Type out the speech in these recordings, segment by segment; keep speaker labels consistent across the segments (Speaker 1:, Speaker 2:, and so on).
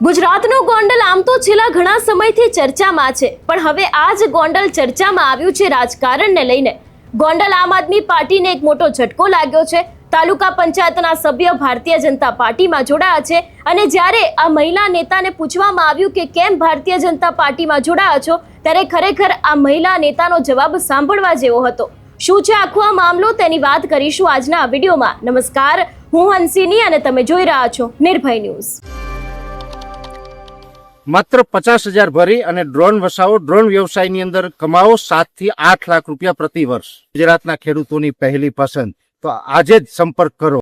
Speaker 1: ગુજરાતનો ગોંડલ આમ તો છેલ્લા ઘણા સમયથી ચર્ચામાં છે, પણ હવે આ જ ગોંડલ ચર્ચામાં આવ્યું છે રાજકારણને લઈને। ગોંડલ આમ આદમી પાર્ટીને એક મોટો ઝટકો લાગ્યો છે। તાલુકા પંચાયતના સભ્ય ભારતીય જનતા પાર્ટીમાં જોડાયા છે અને જ્યારે આ મહિલા નેતાને પૂછવામાં આવ્યું કે કેમ ભારતીય જનતા પાર્ટીમાં જોડાયા છો, ત્યારે ખરેખર આ મહિલા નેતાનો જવાબ સાંભળવા જેવો હતો। શું છે આખો આ મામલો, તેની વાત કરીશું આજના આ વિડીયોમાં। નમસ્કાર, હું હંસિની અને તમે જોઈ રહ્યા છો નિર્ભય ન્યૂઝ।
Speaker 2: માત્ર 50,000 ભરી અને ડ્રોન વસાવો, ડ્રોન વ્યવસાયની અંદર કમાવો 7 થી 8 લાખ રૂપિયા પ્રતિ વર્ષ। ગુજરાતના ખેડૂતોની પહેલી પસંદ, તો આજે જ સંપર્ક કરો।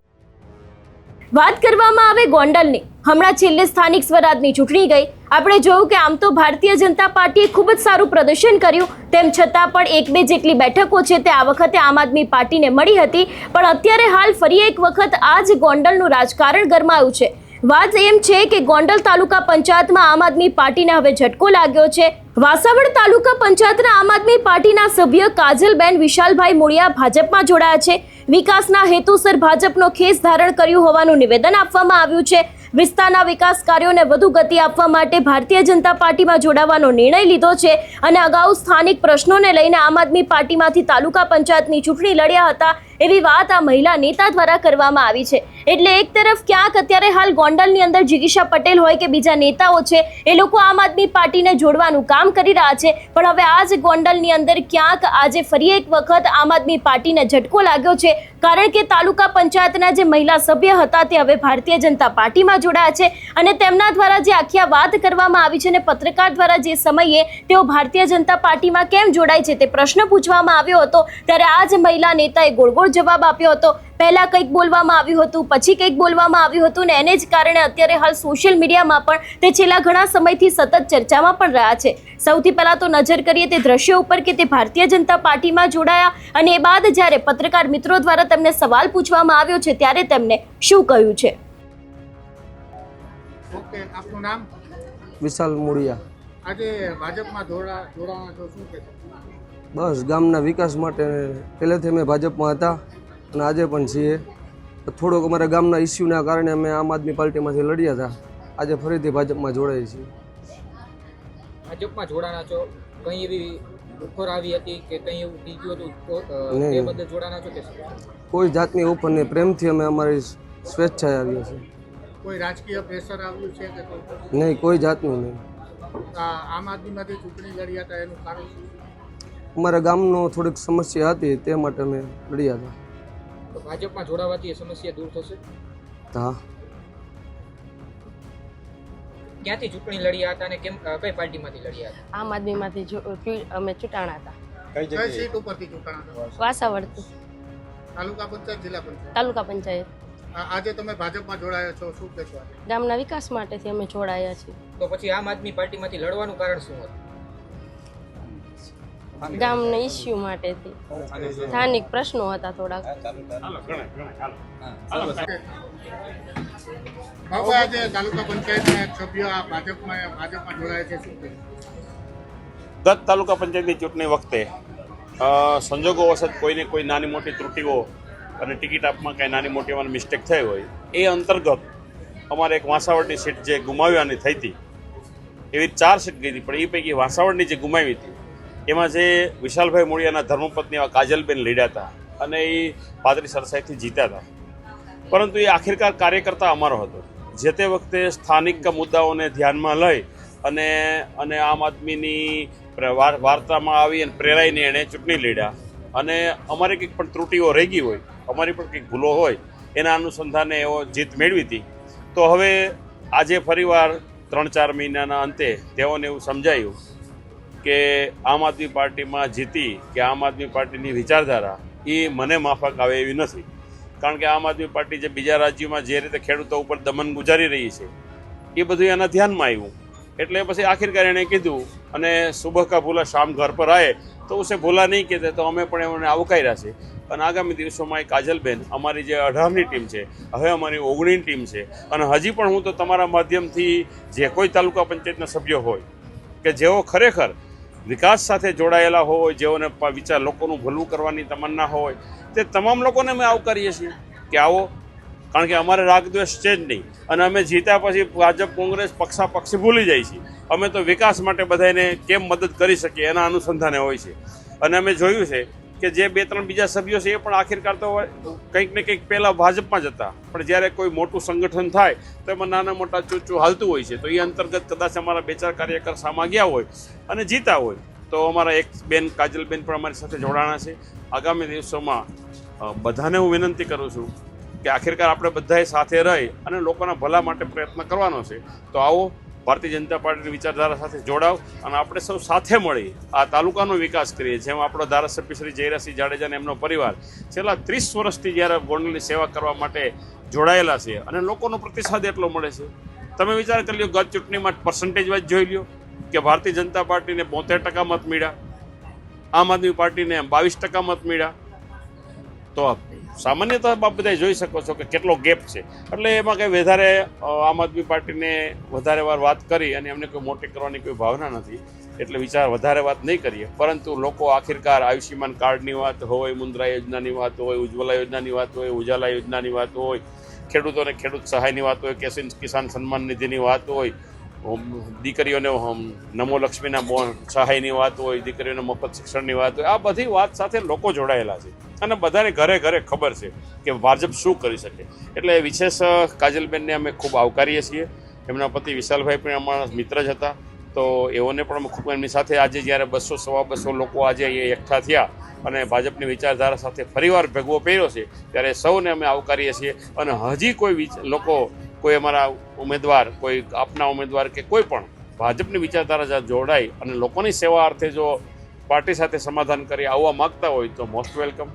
Speaker 1: વાત કરવામાં આવે ગોંડલની, હમણાં છેલ્લે સ્થાનિક સ્વરાજની ચૂંટણી ગઈ। આપણે જોયું કે આમ તો ભારતીય જનતા પાર્ટીએ ખૂબ જ સારું પ્રદર્શન કર્યું, તેમ છતાં પણ 1-2 જેટલી બેઠકો છે તે આ વખતે આમ આદમી પાર્ટીને મળી હતી। પણ અત્યારે હાલ ફરી એક વખત આ જ ગોંડલનું રાજકારણ ગરમાયું છે। વાત એમ છે કે ગોંડલ તાલુકા પંચાયતમાં આમ આદમી પાર્ટીને હવે ઝટકો લાગ્યો છે। વાસાવડ તાલુકા પંચાયતના આમ આદમી પાર્ટીના સભ્ય કાજલબેન વિશાલભાઈ મોડિયા ભાજપમાં જોડાયા છે। વિકાસના હેતુસર ભાજપનો ખેસ ધારણ કર્યું હોવાનું નિવેદન આપવામાં આવ્યું છે। વિસ્તારના વિકાસ કાર્યોને વધુ ગતિ આપવા માટે ભારતીય જનતા પાર્ટીમાં જોડાવાનો નિર્ણય લીધો છે અને અગાઉ સ્થાનિક પ્રશ્નોને લઈને આમ આદમી પાર્ટીમાંથી તાલુકા પંચાયતની ચૂંટણી લડ્યા હતા એવી વાત આ મહિલા નેતા દ્વારા કરવામાં આવી છે। એટલે એક તરફ ક્યાંક અત્યારે હાલ ગોંડલની અંદર જિગીશા પટેલ હોય કે બીજા નેતાઓ છે, એ લોકો આમ આદમી પાર્ટીને જોડવાનું કામ કરી રહ્યા છે, પણ હવે આ જ ગોંડલની અંદર ક્યાંક આજે ફરી એક વખત આમ આદમી પાર્ટીને ઝટકો લાગ્યો છે, કારણ કે તાલુકા પંચાયતના જે મહિલા સભ્ય હતા તે હવે ભારતીય જનતા પાર્ટીમાં જોડાયા છે અને તેમના દ્વારા જે આખી વાત કરવામાં આવી છે અને પત્રકાર દ્વારા જે સમયે તેઓ ભારતીય જનતા પાર્ટીમાં કેમ જોડાય છે તે પ્રશ્ન પૂછવામાં આવ્યો હતો, ત્યારે આ જ મહિલા નેતાએ ગોળ જવાબ આપ્યો હતો। પહેલા કંઈક બોલવામાં આવ્યું હતું, પછી કંઈક બોલવામાં આવ્યું હતું ને એને જ કારણે અત્યારે હાલ સોશિયલ મીડિયામાં પણ તે છેલ્લા ઘણા સમયથી સતત ચર્ચામાં પણ રહ્યા છે। સૌથી પહેલા તો નજર કરીએ તે દ્રશ્યો ઉપર કે તે ભારતીય જનતા પાર્ટીમાં જોડાયા અને એ બાદ જ્યારે પત્રકાર મિત્રો દ્વારા તેમને સવાલ પૂછવામાં આવ્યો છે ત્યારે તેમને શું કહ્યું છે।
Speaker 3: ઓકે, આપનું નામ?
Speaker 4: વિશાલ મોડિયા।
Speaker 3: આજે ભાજપમાં જોડાવા છો, શું કહેશો?
Speaker 4: બસ ગામના વિકાસ માટે પહેલેથી અમે ભાજપમાં હતા અને આજે પણ છીએ। થોડોક અમારા ગામના ઇસ્યુના કારણે અમે આમ આદમી પાર્ટીમાંથી લડ્યા હતા, આજે ફરીથી ભાજપમાં જોડાઈએ છીએ।
Speaker 5: ભાજપમાં જોડાના છો, કંઈ એવી ઓફર આવી હતી કે કંઈ એવું કીધું હતું તે બદલે જોડાના છો કે
Speaker 4: કોઈ જાતની ઓફર નહીં, પ્રેમથી અમે અમારી સ્વેચ્છાએ આવ્યા છીએ।
Speaker 3: કોઈ રાજકીય પ્રેશર આવ્યું છે કે
Speaker 4: નહીં, કોઈ જાતનું નહીં।
Speaker 3: આમ આદમીમાંથી ચૂંટણી લડ્યા હતા, એનું કારણ શું?
Speaker 4: અમારા ગામનો થોડીક સમસ્યા હતી તે માટે અમે લડ્યા હતા।
Speaker 5: તો ભાજપમાં જોડાવાથી એ સમસ્યા દૂર થશે?
Speaker 4: હા।
Speaker 5: ક્યાંથી ચૂંટણી લડ્યા હતા અને કેમ, કઈ પાર્ટીમાંથી લડ્યા હતા?
Speaker 6: આમ આદમીમાંથી અમે ચૂંટાણા હતા।
Speaker 3: કઈ સીટ ઉપરથી ચૂંટાણા?
Speaker 6: વાસાવડ
Speaker 3: તાલુકા પંચાયત, જિલ્લા પંચાયત?
Speaker 6: તાલુકા પંચાયત।
Speaker 3: આજે તમે ભાજપમાં જોડાયા છો, શું કહેશો?
Speaker 6: ગામના વિકાસ માટેથી અમે જોડાયા છીએ।
Speaker 5: તો પછી આમ આદમી પાર્ટીમાંથી લડવાનું કારણ શું હતું?
Speaker 6: ગામના ઇસ્યુ માટેથી, સ્થાનિક પ્રશ્નો હતા થોડાક।
Speaker 3: બાબુ, આજે તાલુકા પંચાયતના એક સભ્ય ભાજપમાં જોડાયા છે, શું કહેશો?
Speaker 7: ગત તાલુકા પંચાયતની ચૂંટણી વખતે સંજોગોવશ કોઈને કોઈ નાની મોટી ત્રુટીઓ અને ટિકિટ આપવામાં કાંઈ નાની મોટી અમારી મિસ્ટેક થઈ હોય, એ અંતર્ગત અમારે એક વાસાવડની સીટ જે ગુમાવવાની થઈ હતી, એવી 4 સીટ ગઈ હતી, પણ એ પૈકી વાસાવડની જે ગુમાવી હતી એમાં જે વિશાલભાઈ મોડિયાના ધર્મપત્ની એવા કાજલબેન લડ્યા હતા અને એ પાદરી સરસાઈથી જીત્યા હતા, પરંતુ એ આખિરકાર કાર્યકર્તા અમારો હતો। જે તે વખતે સ્થાનિક મુદ્દાઓને ધ્યાનમાં લઈ અને આમ આદમીની વાર્તામાં આવી અને પ્રેરાઈને એણે ચૂંટણી લડ્યા અને અમારી કંઈક પણ ત્રુટીઓ રહી ગઈ હોય, અમારી પણ કંઈક ભૂલો હોય, એના અનુસંધાને એવો જીત મેળવી હતી। તો હવે આજે ફરીવાર 3-4 મહિનાના અંતે તેઓને એવું સમજાયું કે આમ આદમી પાર્ટીમાં જીતી કે આમ આદમી પાર્ટીની વિચારધારા એ મને માફક આવે એવી નથી, કારણ કે આમ આદમી પાર્ટી જે બીજા રાજ્યોમાં જે રીતે ખેડૂતો ઉપર દમન ગુજારી રહી છે એ બધું એના ધ્યાનમાં આવ્યું, એટલે પછી આખિરકાર એણે કીધું અને સુબહ કા ભૂલા શામ ઘર પર આયે તો ઉસે ભૂલા નહીં કહેતે, તો અમે પણ એમને આવકાર્યા છે અને આગામી દિવસોમાં એ કાજલબેન અમારી જે 18ની ટીમ છે, હવે અમારી 19ની ટીમ છે અને હજી પણ હું તો તમારા માધ્યમથી જે કોઈ તાલુકા પંચાયતના સભ્યો હોય કે જેઓ ખરેખર વિકાસ સાથે જોડાયેલા હોય, જેઓને લોકોનું ભલું કરવાની તમન્ના હોય, તે તમામ લોકોને અમે આવકારીએ છીએ કે આવો કારણ કે અમારે રાગદ્વેષ છે જ નહીં, અને અમે જીત્યા પછી ભાજપ કોંગ્રેસ પક્ષાપક્ષી ભૂલી જાય છે. અમે તો વિકાસ માટે બધાને કેમ મદદ કરી શકીએ એના અનુસંધાને હોય છે. અને અમે જોયું છે કે જે 2-3 બીજા સભ્યો છે એ પણ આખિરકાર તો કંઈક ને કંઈક પહેલાં ભાજપમાં જ હતા, પણ જ્યારે કોઈ મોટું સંગઠન થાય તો એમાં નાના મોટા ચૂચું હાલતું હોય છે. તો એ અંતર્ગત કદાચ અમારા 2-4 કાર્યકર સામા ગયા હોય અને જીતા હોય. તો અમારા એક બેન કાજલબેન પણ અમારી સાથે જોડાણા છે. આગામી દિવસોમાં બધાને હું વિનંતી કરું છું કે આખિરકાર આપણે બધાએ સાથે રહી અને લોકોના ભલા માટે પ્રયત્ન કરવાનો છે. તો આવો ભારતીય જનતા પાર્ટીની વિચારધારા સાથે જોડાવ અને આપણે સૌ સાથે મળી આ તાલુકાનો વિકાસ કરીએ. જેમ આપણો ધારાસભ્ય શ્રી જયરાજસિંહ જાડેજા અને એમનો પરિવાર છેલ્લા 30 વર્ષથી જ્યારે ગોંડલની સેવા કરવા માટે જોડાયેલા છે અને લોકોનો પ્રતિસાદ એટલો મળે છે. તમે વિચાર કરી લો, ગત ચૂંટણીમાં પર્સન્ટેજ વાઇઝ જોઈ લો કે ભારતીય જનતા પાર્ટીને 72% મત મળ્યા, આમ આદમી પાર્ટીને 22% મત મળ્યા. તો સામાન્યતઃ બધા જોઈ શકો છો કે કેટલો ગેપ છે. એટલે એમાં કંઈ વધારે આમ આદમી પાર્ટીને વધારે વાર વાત કરી અને એમને કોઈ મોટી કરવાની કોઈ ભાવના નથી, એટલે વિચાર વધારે વાત નહીં કરીએ. પરંતુ લોકો આખિરકાર આયુષ્યમાન કાર્ડની વાત હોય, મુદ્રા યોજનાની વાત હોય, ઉજ્જવલા યોજનાની વાત હોય, ઉજાલા યોજનાની વાત હોય, ખેડૂતોને ખેડૂત સહાયની વાત હોય, કિસાન સન્માન નિધિની વાત હોય, દીકરીઓને નમો લક્ષ્મીના સહાયની વાત હોય, દીકરીઓને મફત શિક્ષણની વાત હોય, આ બધી વાત સાથે લોકો જોડાયેલા છે અને બધાને ઘરે ઘરે ખબર છે કે ભાજપ શું કરી શકે. એટલે વિશેષ કાજલબેનને અમે ખૂબ આવકારીએ છીએ. એમના પતિ વિશાલભાઈ પણ અમારા મિત્ર જ હતા, તો એઓને પણ અમે ખૂબ એમની સાથે આજે જ્યારે 200-250 લોકો આજે અહીંયા એકઠા થયા અને ભાજપની વિચારધારા સાથે ફરીવાર ભેગવો પહેર્યો છે, ત્યારે સૌને અમે આવકારીએ છીએ. અને હજી કોઈ લોકો, કોઈ અમારા ઉમેદવાર, કોઈ આપના ઉમેદવાર કે કોઈ પણ ભાજપની વિચારધારા સાથે જોડાય અને લોકોની સેવા અર્થે જો પાર્ટી સાથે સમાધાન કરી આવવા માગતા હોય તો મોસ્ટ વેલકમ.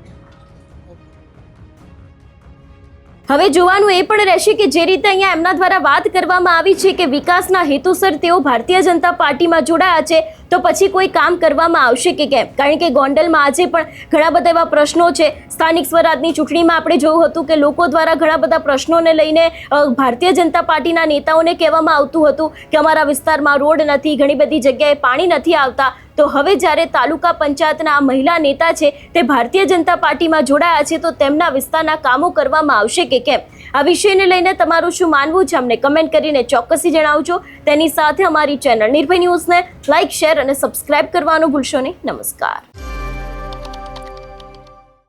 Speaker 1: હવે જોવાનું એ પણ રહેશે કે જે રીતે અહીંયા એમના દ્વારા વાત કરવામાં આવી છે કે વિકાસના હેતુસર તેઓ ભારતીય જનતા પાર્ટીમાં જોડાયા છે, તો પછી કોઈ કામ કરવામાં આવશે કે કેમ? કારણ કે ગોંડલમાં આજે પણ ઘણા બધા એવા પ્રશ્નો છે. સ્થાનિક સ્વરાજની ચૂંટણીમાં આપણે જોયું હતું કે લોકો દ્વારા ઘણા બધા પ્રશ્નોને લઈને ભારતીય જનતા પાર્ટીના નેતાઓને કહેવામાં આવતું હતું કે અમારા વિસ્તારમાં રોડ નથી, ઘણી બધી જગ્યાએ પાણી નથી આવતા. તો હવે જ્યારે તાલુકા પંચાયતના આ મહિલા નેતા છે તે ભારતીય જનતા પાર્ટીમાં જોડાયા છે, તો તેમના વિસ્તારના કામો કરવામાં આવશે કે કેમ? આ વિષયને લઈને તમારું શું માનવું છે અમને કમેન્ટ કરીને ચોક્કસથી જણાવજો. તેની સાથે અમારી ચેનલ નિર્ભય ન્યૂઝને લાઇક, શેર અને સબસ્ક્રાઇબ કરવાનું ભૂલશો નહીં. નમસ્કાર.